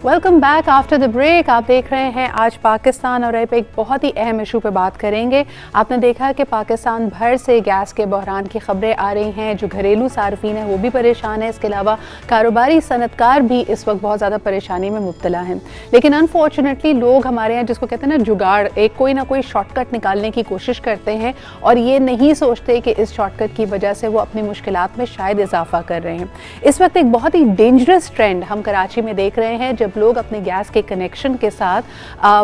Welcome back after the break. आप देख रहे हैं आज पाकिस्तान और अब एक बहुत ही अहम इशू पे बात करेंगे। आपने देखा कि पाकिस्तान भर से गैस के बहरान की खबरें आ रही हैं। जो घरेलू सार्फिन है वो भी परेशान है, इसके अलावा कारोबारी सनतकार भी इस वक्त बहुत ज़्यादा परेशानी में मुब्तला हैं। लेकिन अनफॉर्चुनेटली लोग हमारे यहाँ जिसको कहते हैं ना जुगाड़, एक कोई ना कोई शॉर्टकट निकालने की कोशिश करते हैं और ये नहीं सोचते कि इस शॉर्टकट की वजह से वो अपनी मुश्किलात में शायद इजाफा कर रहे हैं। इस वक्त एक बहुत ही डेंजरस ट्रेंड हम कराची में देख रहे हैं, जब लोग अपने गैस के कनेक्शन के साथ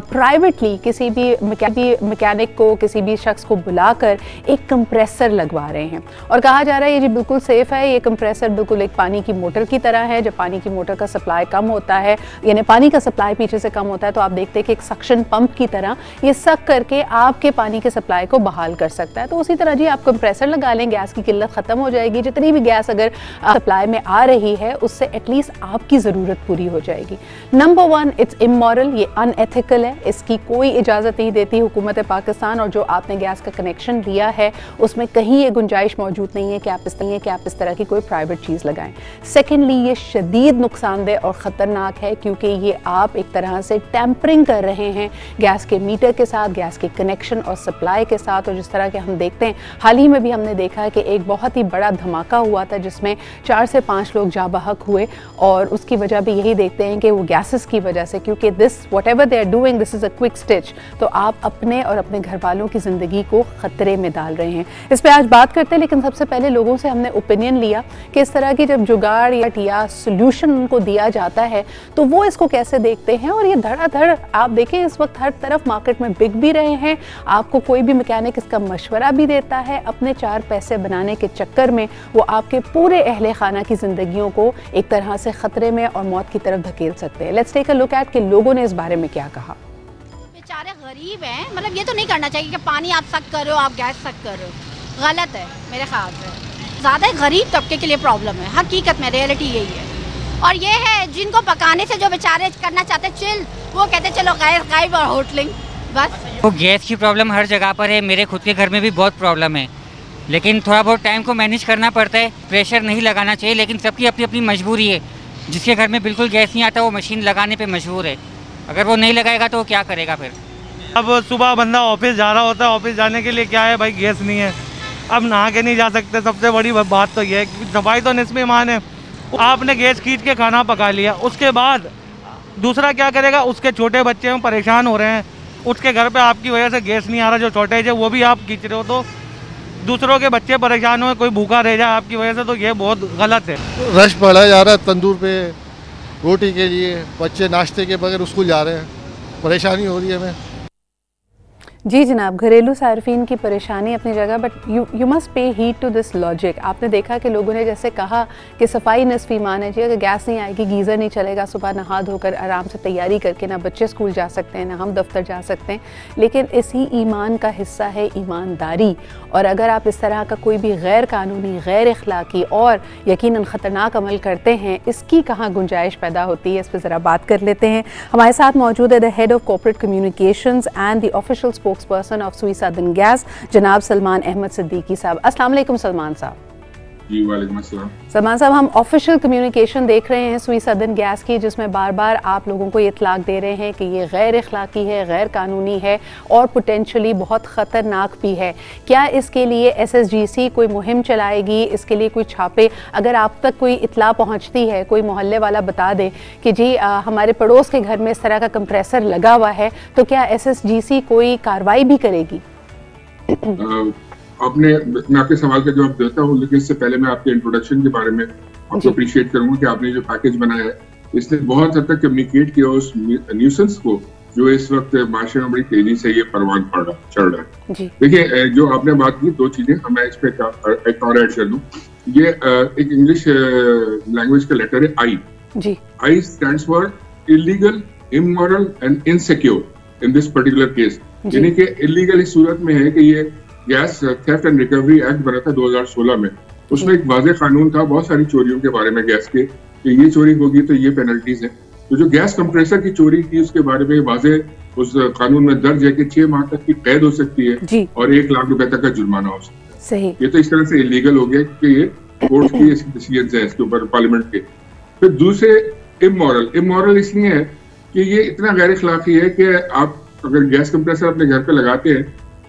प्राइवेटली किसी भी मैकेनिक को, किसी भी शख्स को बुलाकर एक कंप्रेसर लगवा रहे हैं और कहा जा रहा है ये जी बिल्कुल सेफ है। ये कंप्रेसर बिल्कुल एक पानी की मोटर की तरह है। जब पानी की मोटर का सप्लाई कम होता है, यानी पानी का सप्लाई पीछे से कम होता है, तो आप देखते हैं कि एक सक्शन पंप की तरह ये सक करके आपके पानी के सप्लाई को बहाल कर सकता है। तो उसी तरह जी आप कंप्रेसर लगा लें, गैस की किल्लत ख़त्म हो जाएगी। जितनी भी गैस अगर सप्लाई में आ रही है उससे एटलीस्ट आपकी ज़रूरत पूरी हो जाएगी। नंबर वन, इट्स इमोरल, ये अनएथिकल है, इसकी कोई इजाज़त नहीं देती हुकूमत पाकिस्तान। और जो आपने गैस का कनेक्शन लिया है उसमें कहीं ये गुंजाइश मौजूद नहीं है कि आप इस तरह की कोई प्राइवेट चीज़ लगाएं। सेकेंडली, ये शदीद नुकसानदेह और ख़तरनाक है क्योंकि ये आप एक तरह से टैंपरिंग कर रहे हैं गैस के मीटर के साथ, गैस के कनेक्शन और सप्लाई के साथ। और जिस तरह के हम देखते हैं, हाल ही में भी हमने देखा है कि एक बहुत ही बड़ा धमाका हुआ था जिसमें 4 से 5 लोग जाँ बहक हुए और उसकी वजह भी यही देखते हैं कि वो गैसेस की वजह से, क्योंकि this whatever they are doing this is a quick stitch, तो आप अपने और अपने घर वालों की ज़िंदगी को ख़तरे में डाल रहे हैं। इस पर आज बात करते हैं, लेकिन सबसे पहले लोगों से हमने ओपिनियन लिया कि इस तरह की जब जुगाड़ या सोल्यूशन उनको दिया जाता है तो वो इसको कैसे देखते हैं। और ये धड़ाधड़ आप देखें इस वक्त हर तरफ मार्केट में बिक भी रहे हैं। आपको कोई भी मैकेनिक इसका मशवरा भी देता है। अपने 4 पैसे बनाने के चक्कर में वो आपके पूरे अहले खाना की ज़िंदगियों को एक तरह से ख़तरे में और मौत की तरफ धकेल सकते हैं। Let's take a look at कि लोगों ने इस बारे में क्या कहा। बेचारे गरीब हैं, मतलब ये तो नहीं करना चाहिए कि पानी आप सक कर रहे हो, आप गैस सक कर रहे हो, गलत है मेरे ख्याल से। ज़्यादा गरीब तबके के लिए प्रॉब्लम है, हकीकत में रियलिटी यही है। और ये है जिनको पकाने से जो बेचारे करना चाहते चिल, वो कहते चलो गैस गायब और होटलिंग बस। वो गैस की प्रॉब्लम हर जगह पर है, मेरे खुद के घर में भी बहुत प्रॉब्लम है, लेकिन थोड़ा बहुत टाइम को मैनेज करना पड़ता है। प्रेशर नहीं लगाना चाहिए, लेकिन सबकी अपनी अपनी मजबूरी है। जिसके घर में बिल्कुल गैस नहीं आता वो मशीन लगाने पे मजबूर है, अगर वो नहीं लगाएगा तो वो क्या करेगा फिर। अब सुबह बंदा ऑफिस जा रहा होता है, ऑफिस जाने के लिए क्या है भाई, गैस नहीं है, अब नहा के नहीं जा सकते। सबसे बड़ी बात तो ये है कि सफाई तो निस्फ़ ईमान है। आपने गैस खींच के खाना पका लिया, उसके बाद दूसरा क्या करेगा, उसके छोटे बच्चे हैं परेशान हो रहे हैं, उसके घर पे आपकी वजह से गैस नहीं आ रहा, जो शॉर्टेज है वो भी आप खींच रहे हो, तो दूसरों के बच्चे परेशान हुए, कोई भूखा रह जाए आपकी वजह से, तो ये बहुत गलत है। रश बढ़ा जा रहा है तंदूर पे रोटी के लिए, बच्चे नाश्ते के बगैर स्कूल जा रहे हैं, परेशानी हो रही है हमें। जी जनाब, घरेलू सार्फिन की परेशानी अपनी जगह, but you must pay heed to this logic. आपने देखा कि लोगों ने जैसे कहा कि सफाई निस्फ़ ईमान है जी, अगर गैस नहीं आएगी, गीज़र नहीं चलेगा, सुबह नहा धोकर आराम से तैयारी करके ना बच्चे स्कूल जा सकते हैं ना हम दफ्तर जा सकते हैं। लेकिन इसी ईमान का हिस्सा है ईमानदारी। और अगर आप इस तरह का कोई भी गैर कानूनी, गैर अखलाकी और यकीनन ख़तरनाक अमल करते हैं, इसकी कहाँ गुंजाइश पैदा होती है, इस पर ज़रा बात कर लेते हैं। हमारे साथ मौजूद है the head of corporate communications and the official spokesperson of सुई सदर्न गैस, जनाब सलमान अहमद सिद्दीकी साहब। अस्सलाम वालेकुम सलमान साहब। जी वालेकुम अस्सलाम। सलमान साहब, हम ऑफिशियल कम्युनिकेशन देख रहे हैं सुई सदर्न गैस की, जिसमें बार बार आप लोगों को ये इतलाक दे रहे हैं कि ये गैर अखलाकी है, गैर कानूनी है और पोटेंशली बहुत ख़तरनाक भी है। क्या इसके लिए SSGC कोई मुहिम चलाएगी, इसके लिए कोई छापे, अगर आप तक कोई इतला पहुंचती है, कोई मोहल्ले वाला बता दे कि जी हमारे पड़ोस के घर में इस तरह का कंप्रेसर लगा हुआ है, तो क्या SSGC कोई कार्रवाई भी करेगी? मैं आपके सवाल का जवाब देता हूँ, लेकिन इससे पहले मैं आपके इंट्रोडक्शन के बारे में आपको अप्रिशिएट करूंगा कि आपने जो पैकेज बनाया है इसने बहुत हद तक कम्युनिकेट किया उस न्यूसेंस को जो इस वक्त माशरे में बड़ी तेजी से ये परवान चढ़ रहा है। देखिए, जो आपने बात की, 2 चीजें मैं इस पे एक और ऐड कर दूं। ये एक इंग्लिश लैंग्वेज का लेटर है I. I stands for illegal, immoral and insecure in this particular case. यानी कि इलीगल इस सूरत में है कि ये gas theft and recovery act बना था 2016 में। उसमें एक वाज़ेह कानून था बहुत सारी चोरियों के बारे में गैस के, कि ये चोरी होगी तो ये पेनल्टीज है। तो जो गैस कंप्रेसर की चोरी की उसके बारे में वाज़ेह उस कानून में दर्ज है कि 6 माह तक की कैद हो सकती है और 1 लाख रुपए तक का जुर्माना हो सकता है। सही। ये तो इस तरह से इलीगल हो गया कि ये कोर्ट की डिसीजन है इसके ऊपर, पार्लियामेंट के। फिर दूसरे इमोरल इसलिए है कि ये इतना गैर अखलाकी है कि आप अगर गैस कंप्रेसर अपने घर पे लगाते हैं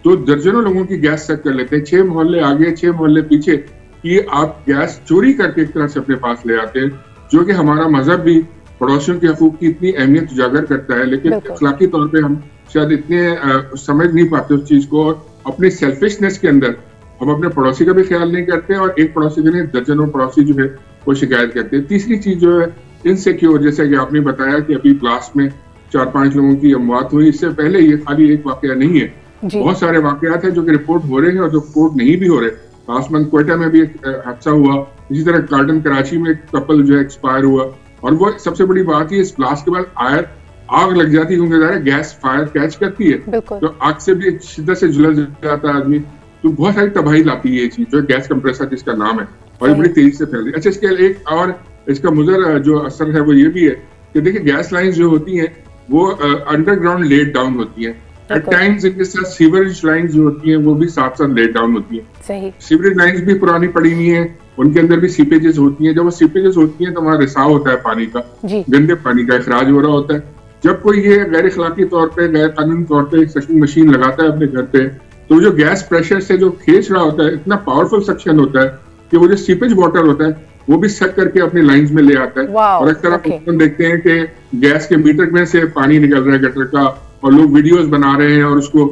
तो दर्जनों लोगों की गैस चेक कर लेते हैं, 6 मोहल्ले आगे 6 मोहल्ले पीछे, कि आप गैस चोरी करके एक तरह से अपने पास ले आते हैं, जो कि हमारा मजहब भी पड़ोसियों के हकूक की इतनी अहमियत उजागर करता है, लेकिन अखलाकी तौर पे हम शायद इतने समझ नहीं पाते उस चीज को, और अपनी सेल्फिशनेस के अंदर हम अपने पड़ोसी का भी ख्याल नहीं करते और एक पड़ोसी के लिए दर्जनों पड़ोसी जो है वो शिकायत करते हैं। तीसरी चीज जो है इनसिक्योर, जैसे कि आपने बताया कि अभी ब्लास्ट में 4-5 लोगों की मौत हुई, इससे पहले ये खाली एक वाकया नहीं है, बहुत सारे वाकयात हैं जो कि रिपोर्ट हो रहे हैं और जो रिपोर्ट नहीं भी हो रहे। लास्ट मंथ क्वेटा में भी एक हादसा हुआ, इसी तरह कार्टन कराची में एक कपल जो है एक्सपायर हुआ, और वो सबसे बड़ी बात है इस ब्लास्ट के बाद आग लग जाती है क्योंकि गैस फायर कैच करती है, तो आग से भी शिद्दत से झुलस जाता है आदमी, तो बहुत सारी तबाही लाती है ये चीज जो गैस कंप्रेसर जिसका नाम है, और ये बड़ी तेजी से फैल रही है। अच्छा, इसके एक और इसका मुजर जो असर है वो ये भी है कि देखिए गैस लाइंस जो होती हैं वो अंडरग्राउंड लेट डाउन होती हैं, एट टाइम्स इनके साथ सीवरेज लाइंस जो होती हैं वो भी साथ साथ लेट डाउन होती हैं। सीवरेज लाइंस भी पुरानी पड़ी हुई हैं, उनके अंदर भी सीपेजेस होती हैं, जब वो सीपेजेस होती हैं तो वहाँ रिसाव होता है पानी का, गंदे पानी का अखराज हो रहा होता है। जब कोई ये गैर अखलाकी तौर पे गैर कानूनी तौर पे सक्शन मशीन लगाता है अपने घर पे, तो जो गैस प्रेशर से जो खींच रहा होता है, इतना पावरफुल सक्शन होता है कि वो जो सीपेज वाटर होता है वो भी सक करके अपनी लाइंस में ले आता है। और एक तरफ हम देखते हैं कि गैस के मीटर में से पानी निकल रहा है गटर का, और लोग वीडियोस बना रहे हैं और उसको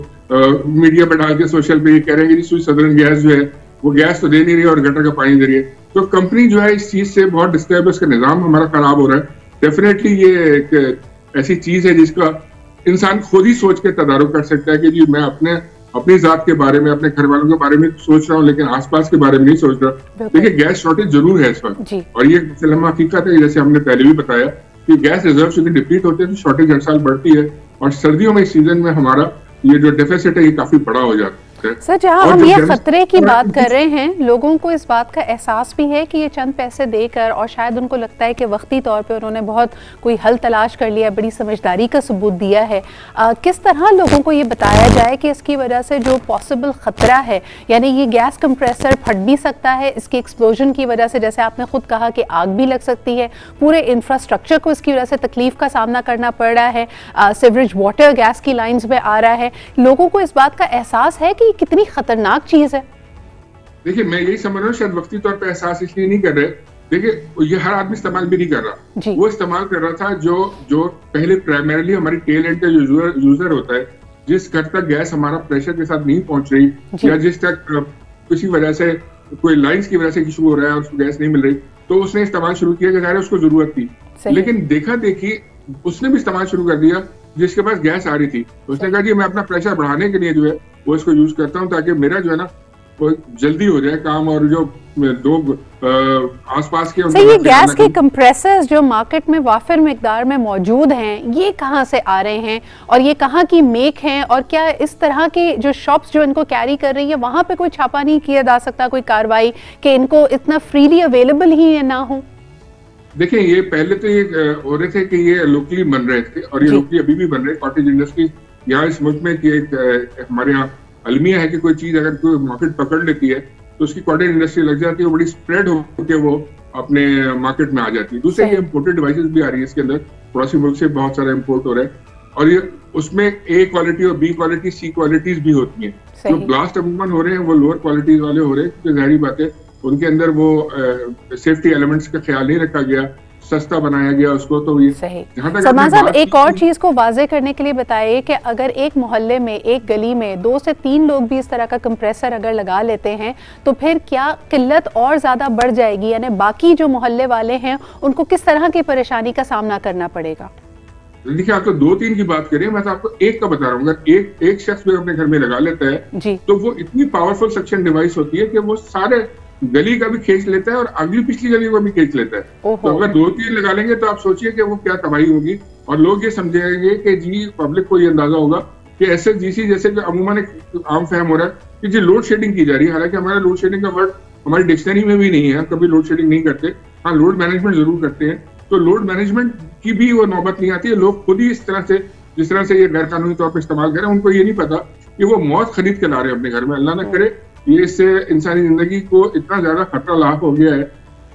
मीडिया पे डाल के सोशल पे कह रहे हैं कि सदर्न गैस जो है वो गैस तो दे नहीं रही है और गटर का पानी दे रही है। तो कंपनी जो है इस चीज से बहुत डिस्टर्ब है, उसका निजाम हमारा खराब हो रहा है। डेफिनेटली ये एक ऐसी चीज है जिसका इंसान खुद ही सोच के तदारुक कर सकता है कि जी मैं अपनी जात के बारे में, अपने घर वालों के बारे में सोच रहा हूँ लेकिन आसपास के बारे में नहीं सोच रहा। देखिए गैस शॉर्टेज जरूर है इस वक्त, और ये हकीकत है, जैसे हमने पहले भी बताया कि गैस रिजर्व यदि डिप्लीट होते हैं तो शॉर्टेज हर साल बढ़ती है, और सर्दियों में इस सीजन में हमारा ये जो डेफिसिट है ये काफी बड़ा हो जाता है। सर, जहां हम ये खतरे की बात कर रहे हैं, लोगों को इस बात का एहसास भी है कि ये चंद पैसे देकर, और शायद उनको लगता है कि वक्ती तौर पे उन्होंने बहुत कोई हल तलाश कर लिया, बड़ी समझदारी का सबूत दिया है। किस तरह लोगों को ये बताया जाए कि इसकी वजह से जो पॉसिबल खतरा है, यानी ये गैस कंप्रेसर फट भी सकता है, इसकी एक्सप्लोजन की वजह से, जैसे आपने खुद कहा कि आग भी लग सकती है, पूरे इंफ्रास्ट्रक्चर को इसकी वजह से तकलीफ का सामना करना पड़ रहा है, सीवरेज वाटर गैस की लाइन्स में आ रहा है, लोगों को इस बात का एहसास है कि कितनी खतरनाक चीज है? देखिए मैं यही समझ रहा हूँ, शायद वक्ती तौर पे एहसास इसलिए नहीं कर रहे। देखिए ये हर आदमी इस्तेमाल भी नहीं कर रहा, वो इस्तेमाल कर रहा था जो पहले प्राइमरीली हमारी टेल एंड का यूजर होता है, जिस घर तक गैस हमारा प्रेशर के साथ नहीं पहुंच रही, या जिस तक किसी वजह से कोई लाइंस की वजह से इशू हो रहा है और उसको गैस नहीं मिल रही, तो उसने इस्तेमाल शुरू किया कि उसको जरूरत थी। लेकिन देखा देखी उसने भी इस्तेमाल शुरू कर दिया जिसके पास गैस आ रही थी, उसने कहा कि मैं अपना प्रेशर बढ़ाने के लिए जो है वो इसको यूज करता हूँ ताकि मेरा जो है ना वो जल्दी हो जाए काम, और जो लोग आसपास के ये गैस के कंप्रेसर्स जो मार्केट में वाफिर मिकदार में मौजूद हैं, ये कहाँ से आ रहे हैं और ये कहाँ की मेक हैं, और क्या इस तरह की जो शॉप्स जो इनको कैरी कर रही है वहाँ पे कोई छापा नहीं किया जा सकता, कोई कार्रवाई कि इनको इतना फ्रीली अवेलेबल ही ना हो? देखिए ये पहले तो ये हो रहे थे कि ये लोकली बन रहे थे, और ये लोकली अभी भी बन रहे। कॉटेज इंडस्ट्री यहाँ इस मुल्क में एक हमारे यहाँ अलमिया है कि कोई चीज अगर कोई मार्केट पकड़ लेती है तो उसकी कॉटेज इंडस्ट्री लग जाती है, बड़ी स्प्रेड होकर वो अपने मार्केट में आ जाती है। दूसरे ये इम्पोर्टेड डिवाइसेस भी आ रही है इसके अंदर, पड़ोसी मुल्क से बहुत सारा इम्पोर्ट हो रहा है, और ये उसमें ए क्वालिटी और बी क्वालिटी सी क्वालिटीज भी होती हैं। जो ब्लास्ट अमूमन हो रहे हैं वो लोअर क्वालिटीज वाले हो रहे हैं, क्योंकि जाहिर बात है उनके अंदर वो सेफ्टी एलिमेंट्स का ख्याल नहीं रखा गया, सस्ता बनाया गया उसको। तो ये सलमान साहब एक और चीज को वाजे करने के लिए बताइए कि अगर एक मोहल्ले में, एक गली में 2 से 3 लोग भी इस तरह का कंप्रेसर अगर लगा लेते हैं तो फिर क्या किल्लत और ज्यादा बढ़ जाएगी, यानी बाकी जो मोहल्ले वाले हैं उनको किस तरह की परेशानी का सामना करना पड़ेगा? देखिए आप तो 2-3 की बात करें, मैं तो आपको एक का बता रहा हूँ। अगर एक शख्स भी अपने घर में लगा लेता है तो वो इतनी पावरफुल सक्शन डिवाइस होती है कि वो सारे गली का भी खींच लेता है और अगली पिछली गली को भी खींच लेता है। तो अगर 2-3 लगा लेंगे तो आप सोचिए कि वो क्या तबाही होगी, और लोग ये समझेंगे कि जी पब्लिक को ये अंदाजा होगा कि SHGC जैसे कि अमूमन एक आम फहम हो रहा है कि जी लोड शेडिंग की जा रही है, हालांकि हमारा लोड शेडिंग का वर्ड हमारी डिक्शनरी में भी नहीं है, हम कभी लोड शेडिंग नहीं करते। हाँ, लोड मैनेजमेंट जरूर करते हैं, तो लोड मैनेजमेंट की भी वो नौबत नहीं आती है। लोग खुद ही इस तरह से, जिस तरह से ये गैर कानूनी तौर पर इस्तेमाल करें, उनको ये नहीं पता कि वो मौत खरीद के ला रहे हैं अपने घर में। अल्लाह ना करे ये इससे इंसानी जिंदगी को इतना ज्यादा खतरा लाक हो गया है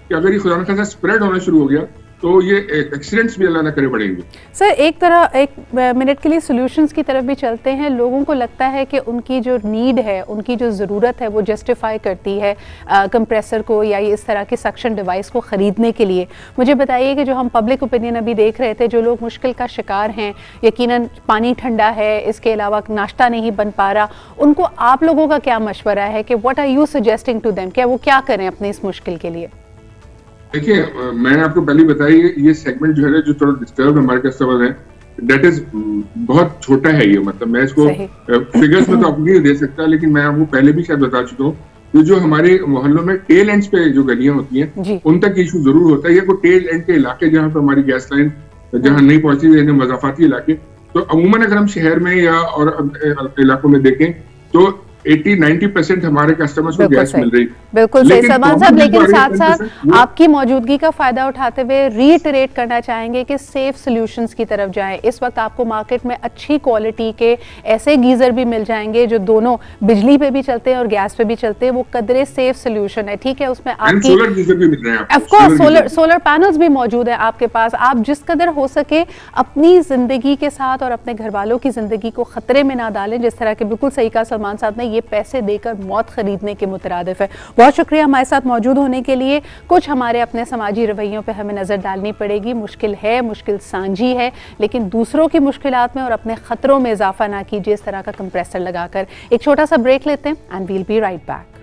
कि अगर ये खुदा न खासा स्प्रेड होना शुरू हो गया तो ये एक्सीडेंट्स भी अल्लाह ना करे बढ़ेंगे। सर एक मिनट के लिए सॉल्यूशंस की तरफ भी चलते हैं। लोगों को लगता है कि उनकी जो नीड है, उनकी जो ज़रूरत है वो जस्टिफाई करती है कंप्रेसर को या इस तरह की सक्शन डिवाइस को ख़रीदने के लिए। मुझे बताइए कि जो हम पब्लिक ओपिनियन अभी देख रहे थे, जो लोग मुश्किल का शिकार हैं, यकीनन पानी ठंडा है, इसके अलावा नाश्ता नहीं बन पा रहा, उनको आप लोगों का क्या मशवरा है कि what are you suggesting to them, क्या वो क्या करें अपनी इस मुश्किल के लिए? देखिए, मैंने आपको पहले बताई ये सेगमेंट जो है ना, जो थोड़ा डिस्टर्ब हमारे कस्टमर है, डेट इज बहुत छोटा है ये। मतलब मैं इसको फिगर्स में तो आपको नहीं दे सकता, लेकिन मैं आपको पहले भी शायद बता चुका हूँ कि जो हमारे मोहल्लों में टेल एंड्स पे जो गलियां होती हैं उन तक इशू जरूर होता है। या कोई टेल एंड के इलाके जहाँ पे हमारी गैस लाइन जहाँ नहीं पहुंचती, मजाफाती इलाके, तो अमूमन अगर हम शहर में या और इलाकों में देखें तो 80-90% हमारे कस्टमर्स को गैस मिल रही। बिल्कुल सही सलमान साहब, लेकिन साथ साथ आपकी मौजूदगी का फायदा उठाते हुए रीइटरेट करना चाहेंगे कि सेफ सॉल्यूशंस की तरफ जाएं। इस वक्त आपको मार्केट में अच्छी क्वालिटी के ऐसे गीजर भी मिल जाएंगे जो दोनों बिजली पे भी चलते हैं और गैस पे भी चलते हैं। वो कदरे सेफ सोल्यूशन है, ठीक है। उसमें आपकी सोलर गीजर भी मिल रहे हैं, ऑफ कोर्स सोलर पैनल्स भी मौजूद है आपके पास। आप जिस कदर हो सके अपनी जिंदगी के साथ और अपने घर वालों की जिंदगी को खतरे में ना डालें। जिस तरह के बिल्कुल सही कहा सलमान साहब ने, ये पैसे देकर मौत खरीदने के मुतरादिफ है। बहुत शुक्रिया हमारे साथ मौजूद होने के लिए। कुछ हमारे अपने समाजी रवैयों पे हमें नजर डालनी पड़ेगी। मुश्किल है, मुश्किल सांझी है, लेकिन दूसरों की मुश्किलात में और अपने खतरों में इजाफा ना कीजिए इस तरह का कंप्रेसर लगाकर। एक छोटा सा ब्रेक लेते हैं and we'll be right back.